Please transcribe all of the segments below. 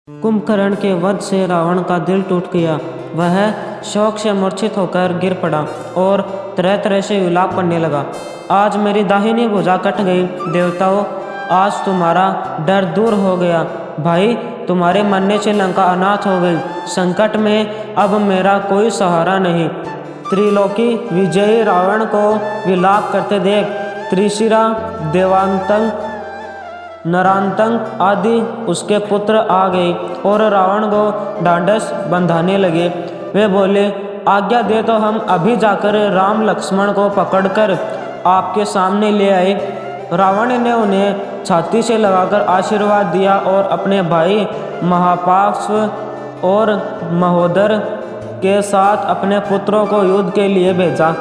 कुंभकर्ण के वध से रावण का दिल टूट गया। वह शोक से मूर्छित होकर गिर पड़ा और तरह तरह से विलाप करने लगा। आज मेरी दाहिनी भुजा कट गई। देवताओं, आज तुम्हारा डर दूर हो गया। भाई, तुम्हारे मरने से लंका अनाथ हो गई। संकट में अब मेरा कोई सहारा नहीं। त्रिलोकी विजयी रावण को विलाप करते देख त्रिशिरा, देवांतक, नरांतक आदि उसके पुत्र आ गए और रावण को ढांढस बंधाने लगे। वे बोले, आज्ञा दे तो हम अभी जाकर राम लक्ष्मण को पकड़कर आपके सामने ले आए। रावण ने उन्हें छाती से लगाकर आशीर्वाद दिया और अपने भाई महापार्श्व और महोदर के साथ अपने पुत्रों को युद्ध के लिए भेजा।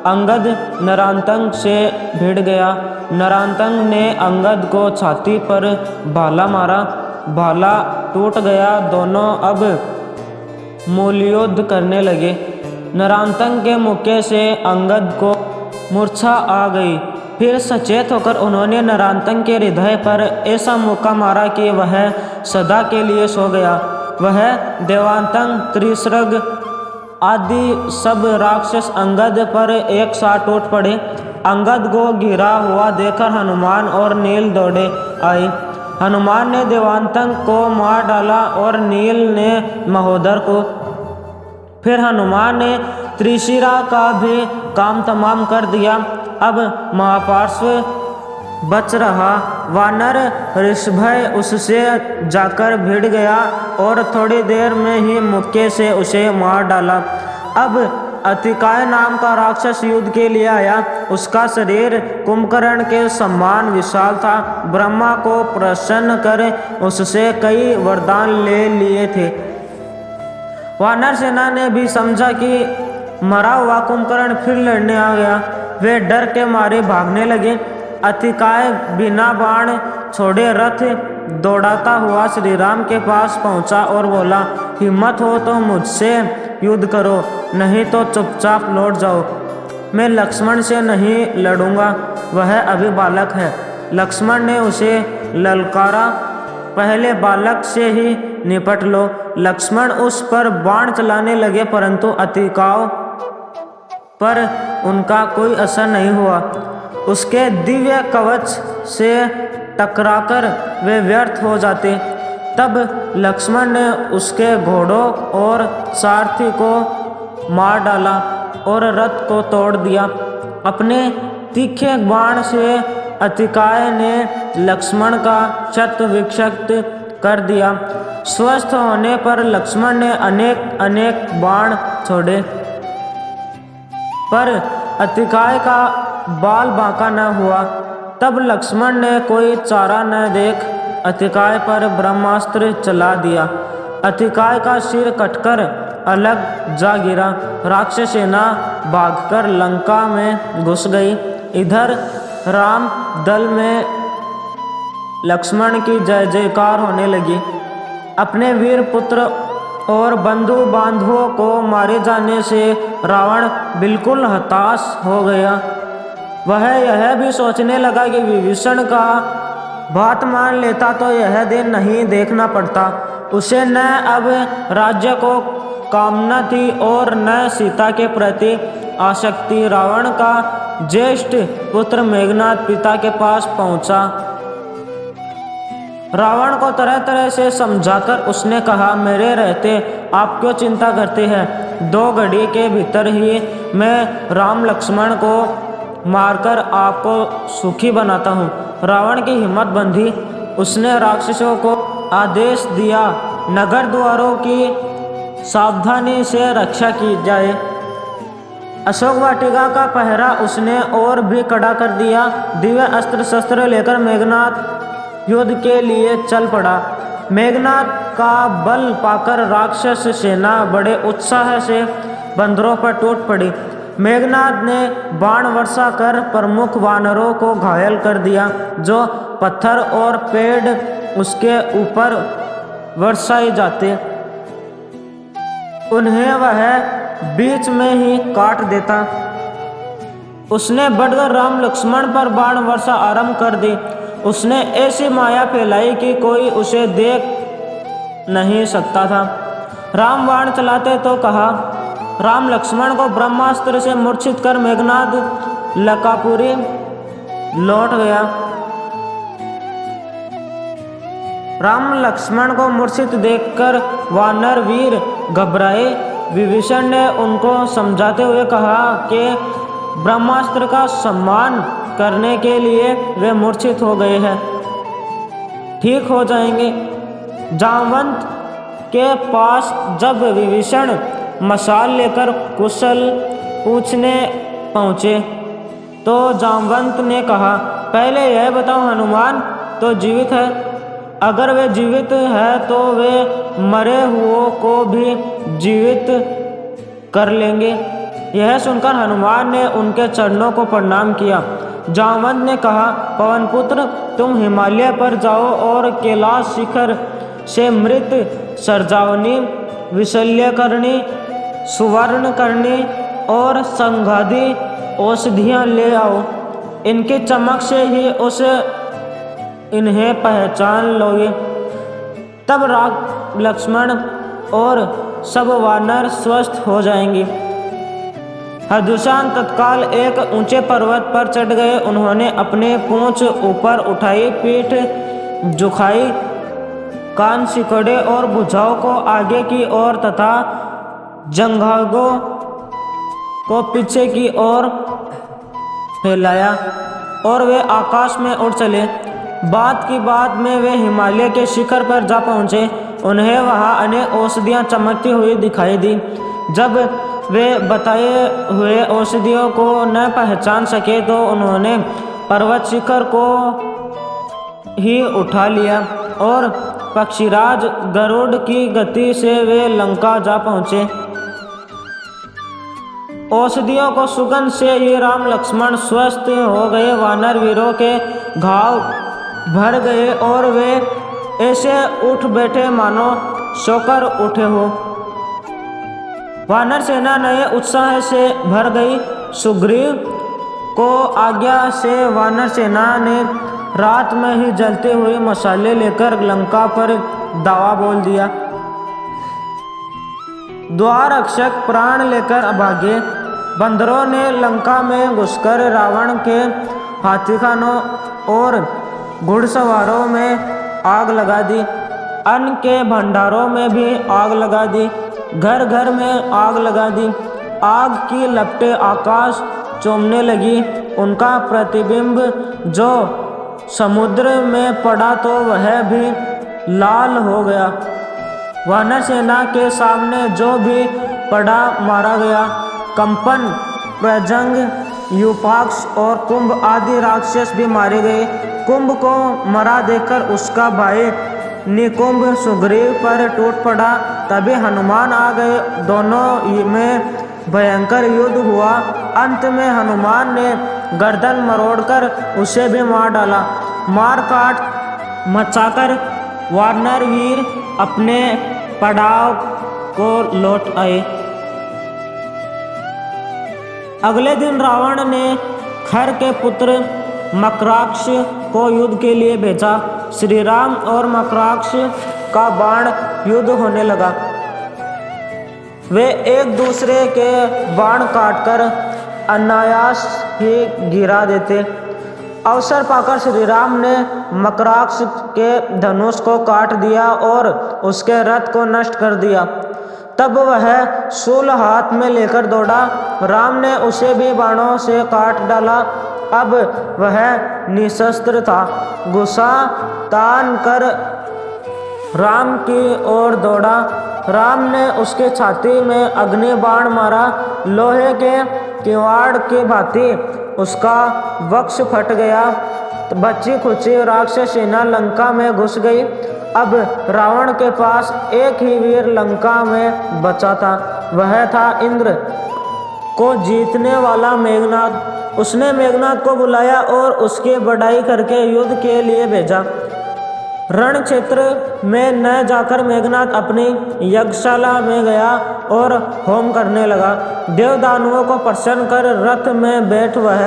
अंगद नरांतक से भिड़ गया। नरांतक ने अंगद को छाती पर भाला मारा। भाला टूट गया। दोनों अब मूलयुद्ध करने लगे। नरांतक के मुक्के से अंगद को मूर्छा आ गई। फिर सचेत होकर उन्होंने नरांतक के हृदय पर ऐसा मुक्का मारा कि वह सदा के लिए सो गया। वह देवांतक, त्रिशृंग आदि सब राक्षस अंगद पर एक साथ टूट पड़े। अंगद को गिरा हुआ देखकर हनुमान और नील दौड़े आए। हनुमान ने देवांतक को मार डाला और नील ने महोदर को। फिर हनुमान ने त्रिशिरा का भी काम तमाम कर दिया। अब महापार्श्व बच रहा। वानर ऋषभ उससे जाकर भिड़ गया और थोड़ी देर में ही मुक्के से उसे मार डाला। अब अतिकाय नाम का राक्षस युद्ध के लिए आया। उसका शरीर कुंभकर्ण के समान विशाल था। ब्रह्मा को प्रसन्न कर उससे कई वरदान ले लिए थे। वानर सेना ने भी समझा कि मरा हुआ कुंभकर्ण फिर लड़ने आ गया। वे डर के मारे भागने लगे। अतिकाय बिना बाण छोड़े रथ दौड़ाता हुआ श्री राम के पास पहुंचा और बोला, हिम्मत हो तो मुझसे युद्ध करो, नहीं तो चुपचाप लौट जाओ। मैं लक्ष्मण से नहीं लड़ूंगा, वह अभी बालक है। लक्ष्मण ने उसे ललकारा, पहले बालक से ही निपट लो। लक्ष्मण उस पर बाण चलाने लगे, परंतु अतिकाय पर उनका कोई असर नहीं हुआ। उसके दिव्य कवच से टकराकर वे व्यर्थ हो जाते। तब लक्ष्मण ने उसके घोड़ों और सारथी को मार डाला और रथ को तोड़ दिया। अपने तीखे बाण से अतिकाय ने लक्ष्मण का शत विक्षत कर दिया। स्वस्थ होने पर लक्ष्मण ने अनेक अनेक बाण छोड़े, पर अतिकाय का बाल बांका न हुआ। तब लक्ष्मण ने कोई चारा न देख अतिकाय पर ब्रह्मास्त्र चला दिया। अतिकाय का सिर कटकर अलग जा गिरा। राक्षस सेना भागकर लंका में घुस गई। इधर राम दल में लक्ष्मण की जय जयकार होने लगी। अपने वीर पुत्र और बंधु बांधवों को मारे जाने से रावण बिल्कुल हताश हो गया। वह यह भी सोचने लगा कि विभीषण का बात मान लेता तो यह दिन नहीं देखना पड़ता। उसे न अब राज्य को कामना थी और न सीता के प्रति आसक्ति। रावण का ज्येष्ठ पुत्र मेघनाद पिता के पास पहुंचा। रावण को तरह तरह से समझाकर उसने कहा, मेरे रहते आप क्यों चिंता करते हैं? 2 घड़ी के भीतर ही मैं राम लक्ष्मण को मारकर आपको सुखी बनाता हूँ। रावण की हिम्मत बंधी। उसने राक्षसों को आदेश दिया, नगर द्वारों की सावधानी से रक्षा की जाए। अशोक वाटिका का पहरा उसने और भी कड़ा कर दिया। दिव्य अस्त्र शस्त्र लेकर मेघनाद युद्ध के लिए चल पड़ा। मेघनाद का बल पाकर राक्षस सेना बड़े उत्साह से बंदरों पर टूट पड़ी। मेघनाद ने बाण वर्षा कर प्रमुख वानरों को घायल कर दिया। जो पत्थर और पेड़ उसके ऊपर वर्षाए जाते, उन्हें वह बीच में ही काट देता। उसने बढ़कर राम लक्ष्मण पर बाण वर्षा आरंभ कर दी। उसने ऐसी माया फैलाई कि कोई उसे देख नहीं सकता था। राम बाण चलाते तो कहा, राम लक्ष्मण को ब्रह्मास्त्र से मूर्छित कर मेघनाद लंकापुरी लौट गया। राम लक्ष्मण को मूर्छित देखकर वानर वीर घबराए। विभीषण ने उनको समझाते हुए कहा कि ब्रह्मास्त्र का सम्मान करने के लिए वे मूर्छित हो गए हैं, ठीक हो जाएंगे। जामवंत के पास जब विभीषण मशाल लेकर कुशल पूछने पहुँचे तो जामवंत ने कहा, पहले यह बताओ, हनुमान तो जीवित है? अगर वे जीवित है तो वे मरे हुओं को भी जीवित कर लेंगे। यह सुनकर हनुमान ने उनके चरणों को प्रणाम किया। जामवंत ने कहा, पवनपुत्र, तुम हिमालय पर जाओ और कैलाश शिखर से मृत सरजावनी, विशल्यकर्णी, सुवर्णकर्णी और संघादि औषधियाँ ले आओ। इनकी चमक से ही इन्हें पहचान लोगे। तब राम लक्ष्मण और सब वानर स्वस्थ हो जाएंगे। हदूशान तत्काल एक ऊंचे पर्वत पर चढ़ गए। उन्होंने अपने पूंछ ऊपर उठाई, पीठ झुकाई, कान सिकोड़े और भुजाओं को आगे की ओर तथा जंघाओं को पीछे की ओर फैलाया और वे आकाश में उड़ चले। बात की बात में वे हिमालय के शिखर पर जा पहुँचे। उन्हें वहाँ अनेक औषधियाँ चमकती हुई दिखाई दी। जब वे बताए हुए औषधियों को न पहचान सके तो उन्होंने पर्वत शिखर को ही उठा लिया और पक्षीराज गरुड़ की गति से वे लंका जा पहुँचे। औषधियों को सुगंध से ही राम लक्ष्मण स्वस्थ हो गए। वानर वीरों के घाव भर गए और वे ऐसे उठ बैठे मानो सोकर उठे हो। वानर सेना नए उत्साह से भर गई। सुग्रीव को आज्ञा से वानर सेना ने रात में ही जलते हुए मसाले लेकर लंका पर दावा बोल दिया। द्वार रक्षक प्राण लेकर भागे। बंदरों ने लंका में घुसकर रावण के हाथीखानों और घुड़सवारों में आग लगा दी। अन्न के भंडारों में भी आग लगा दी। घर घर में आग लगा दी। आग की लपटें आकाश चूमने लगी। उनका प्रतिबिंब जो समुद्र में पड़ा तो वह भी लाल हो गया। वानर सेना के सामने जो भी पड़ा मारा गया। कंपन, प्रजंग, यूपाक्ष और कुंभ आदि राक्षस भी मारे गए। कुंभ को मरा देखकर उसका भाई निकुंभ सुग्रीव पर टूट पड़ा। तभी हनुमान आ गए। दोनों में भयंकर युद्ध हुआ। अंत में हनुमान ने गर्दन मरोड़कर उसे भी मार डाला। मार काट मचाकर वानर वीर अपने पड़ाव को लौट आए। अगले दिन रावण ने खर के पुत्र मकराक्ष को युद्ध के लिए भेजा। श्री राम और मकराक्ष का बाण युद्ध होने लगा। वे एक दूसरे के बाण काटकर अनायास ही गिरा देते। अवसर पाकर श्री राम ने मकराक्ष के धनुष को काट दिया और उसके रथ को नष्ट कर दिया। तब वह शूल हाथ में लेकर दौड़ा। राम ने उसे भी बाणों से काट डाला। अब वह निशस्त्र था। गुस्सा तान कर राम की ओर दौड़ा। राम ने उसके छाती में अग्नि बाण मारा। लोहे के किवाड़ के भांति उसका वक्ष फट गया। बची खुची राक्षस सेना लंका में घुस गई। अब रावण के पास एक ही वीर लंका में बचा था। वह था इंद्र को जीतने वाला मेघनाद। उसने मेघनाद को बुलाया और उसकी बड़ाई करके युद्ध के लिए भेजा। रण क्षेत्र में न जाकर मेघनाद अपनी यज्ञशाला में गया और होम करने लगा। देवदानवों को प्रसन्न कर रथ में बैठ वह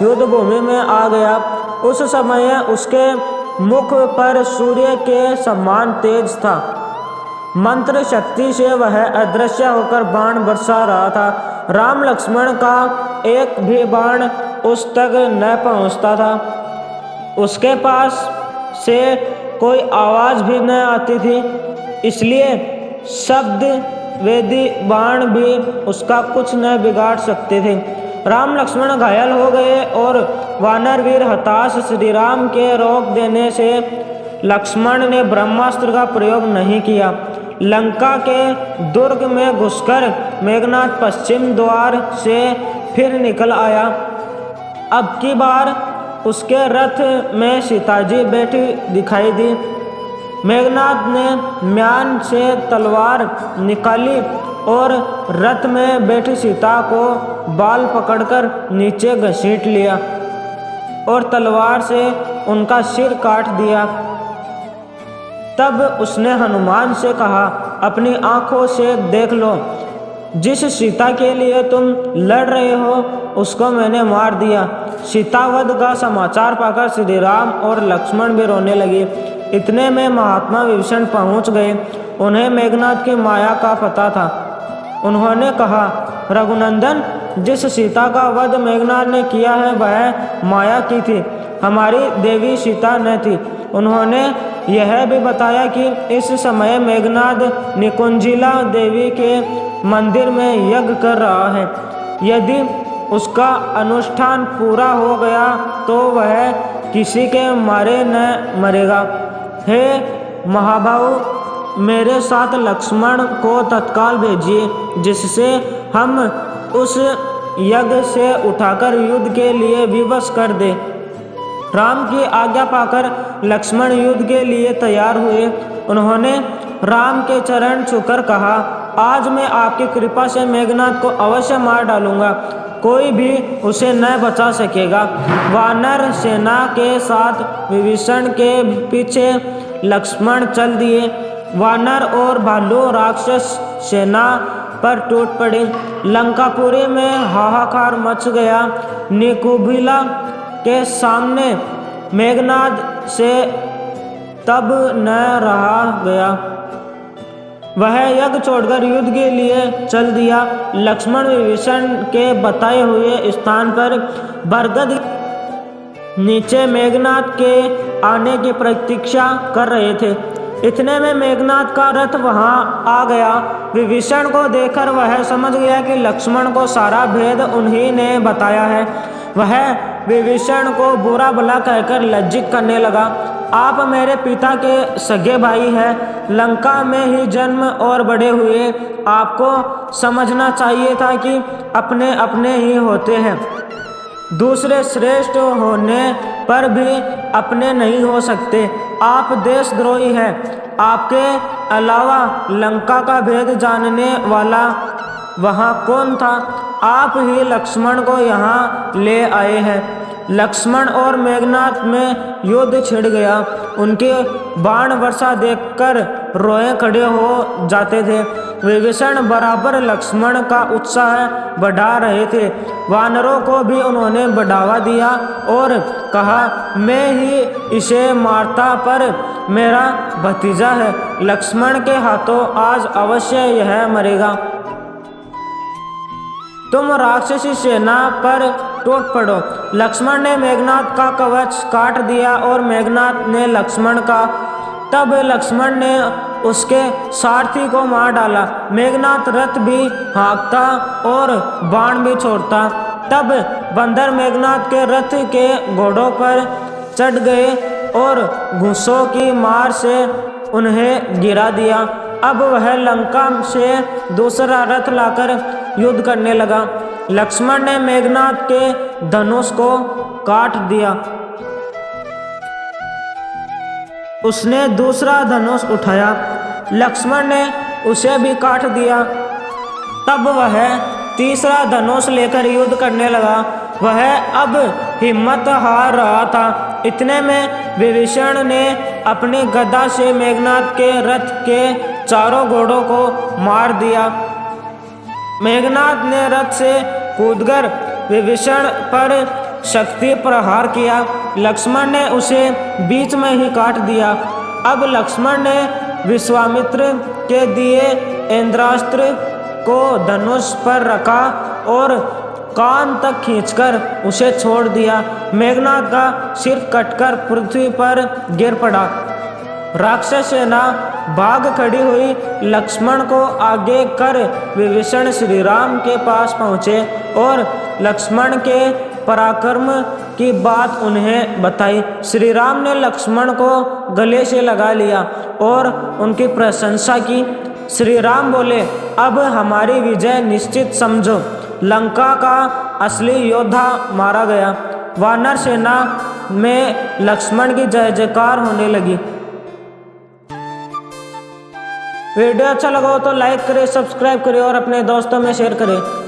युद्ध भूमि में आ गया। उस समय उसके मुख पर सूर्य के समान तेज था। मंत्र शक्ति से वह अदृश्य होकर बाण बरसा रहा था। राम लक्ष्मण का एक भी बाण उस तक न पहुंचता था। उसके पास से कोई आवाज भी न आती थी, इसलिए शब्द वेदी बाण भी उसका कुछ न बिगाड़ सकते थे। राम लक्ष्मण घायल हो गए और वानर वीर हताश। श्री राम के रोक देने से लक्ष्मण ने ब्रह्मास्त्र का प्रयोग नहीं किया। लंका के दुर्ग में घुसकर मेघनाद पश्चिम द्वार से फिर निकल आया। अब की बार उसके रथ में सीताजी बैठी दिखाई दी। मेघनाद ने म्यान से तलवार निकाली और रथ में बैठी सीता को बाल पकड़कर नीचे घसीट लिया और तलवार से उनका सिर काट दिया। तब उसने हनुमान से कहा, अपनी आंखों से देख लो, जिस सीता के लिए तुम लड़ रहे हो उसको मैंने मार दिया। सीतावध का समाचार पाकर श्री राम और लक्ष्मण भी रोने लगे। इतने में महात्मा विभीषण पहुंच गए। उन्हें मेघनाद की माया का पता था। उन्होंने कहा, रघुनंदन, जिस सीता का वध मेघनाद ने किया है वह माया की थी, हमारी देवी सीता न थी। उन्होंने यह भी बताया कि इस समय मेघनाद निकुंजिला देवी के मंदिर में यज्ञ कर रहा है। यदि उसका अनुष्ठान पूरा हो गया तो वह किसी के मारे न मरेगा। हे महाभाव, मेरे साथ लक्ष्मण को तत्काल भेजिए, जिससे हम उस यज्ञ से उठाकर युद्ध के लिए विवश कर दे। राम की आज्ञा पाकर लक्ष्मण युद्ध के लिए तैयार हुए। उन्होंने राम के चरण छूकर कहा, आज मैं आपकी कृपा से मेघनाद को अवश्य मार डालूंगा, कोई भी उसे न बचा सकेगा। वानर सेना के साथ विभीषण के पीछे लक्ष्मण चल दिए। वानर और भालू राक्षस सेना पर टूट पड़े। लंकापुरी में हाहाकार मच गया। निकुंभिला के सामने मेघनाद से तब न रहा गया। वह यज्ञ छोड़कर युद्ध के लिए चल दिया। लक्ष्मण विभीषण के बताए हुए स्थान पर बरगद नीचे मेघनाद के आने की प्रतीक्षा कर रहे थे। इतने में मेघनाद का रथ वहां आ गया। विभीषण को देखकर वह समझ गया कि लक्ष्मण को सारा भेद उन्हीं ने बताया है। वह विभीषण को बुरा भला कहकर लज्जित करने लगा। आप मेरे पिता के सगे भाई हैं, लंका में ही जन्म और बड़े हुए। आपको समझना चाहिए था कि अपने अपने ही होते हैं, दूसरे श्रेष्ठ होने पर भी अपने नहीं हो सकते। आप देशद्रोही हैं। आपके अलावा लंका का भेद जानने वाला वहाँ कौन था? आप ही लक्ष्मण को यहाँ ले आए हैं। लक्ष्मण और मेघनाद में युद्ध छिड़ गया। उनके बाण वर्षा देखकर रोए खड़े हो जाते थे। विभीषण बराबर लक्ष्मण का उत्साह बढ़ा रहे थे। वानरों को भी उन्होंने बढ़ावा दिया और कहा, मैं ही इसे मारता, पर मेरा भतीजा है। लक्ष्मण के हाथों आज अवश्य यह मरेगा। तुम राक्षसी सेना पर टूट पड़ो। लक्ष्मण ने मेघनाद का कवच काट दिया और मेघनाद ने लक्ष्मण का। तब लक्ष्मण ने उसके सारथी को मार डाला। मेघनाद रथ भी हाँकता और बाण भी छोड़ता। तब बंदर मेघनाद के रथ के घोड़ों पर चढ़ गए और घुसों की मार से उन्हें गिरा दिया। अब वह लंका से दूसरा रथ लाकर युद्ध करने लगा। लक्ष्मण ने मेघनाद के धनुष को काट दिया। उसने दूसरा धनुष उठाया। लक्ष्मण ने उसे भी काट दिया। तब वह तीसरा धनुष लेकर युद्ध करने लगा। वह अब हिम्मत हार रहा था। इतने में विभीषण ने अपनी गदा से मेघनाद के रथ के चारों घोड़ों को मार दिया। मेघनाद ने रथ से कूदकर विभीषण पर शक्ति प्रहार किया। लक्ष्मण ने उसे बीच में ही काट दिया। अब लक्ष्मण ने विश्वामित्र के दिए इंद्रास्त्र को धनुष पर रखा और कान तक खींचकर उसे छोड़ दिया। मेघनाद का सिर कटकर पृथ्वी पर गिर पड़ा। राक्षस सेना भाग खड़ी हुई। लक्ष्मण को आगे कर विभीषण श्री राम के पास पहुँचे और लक्ष्मण के पराक्रम की बात उन्हें बताई। श्री राम ने लक्ष्मण को गले से लगा लिया और उनकी प्रशंसा की। श्री राम बोले, अब हमारी विजय निश्चित समझो। लंका का असली योद्धा मारा गया। वानर सेना में लक्ष्मण की जय जयकार होने लगी। वीडियो अच्छा लगा हो तो लाइक करें, सब्सक्राइब करें और अपने दोस्तों में शेयर करें।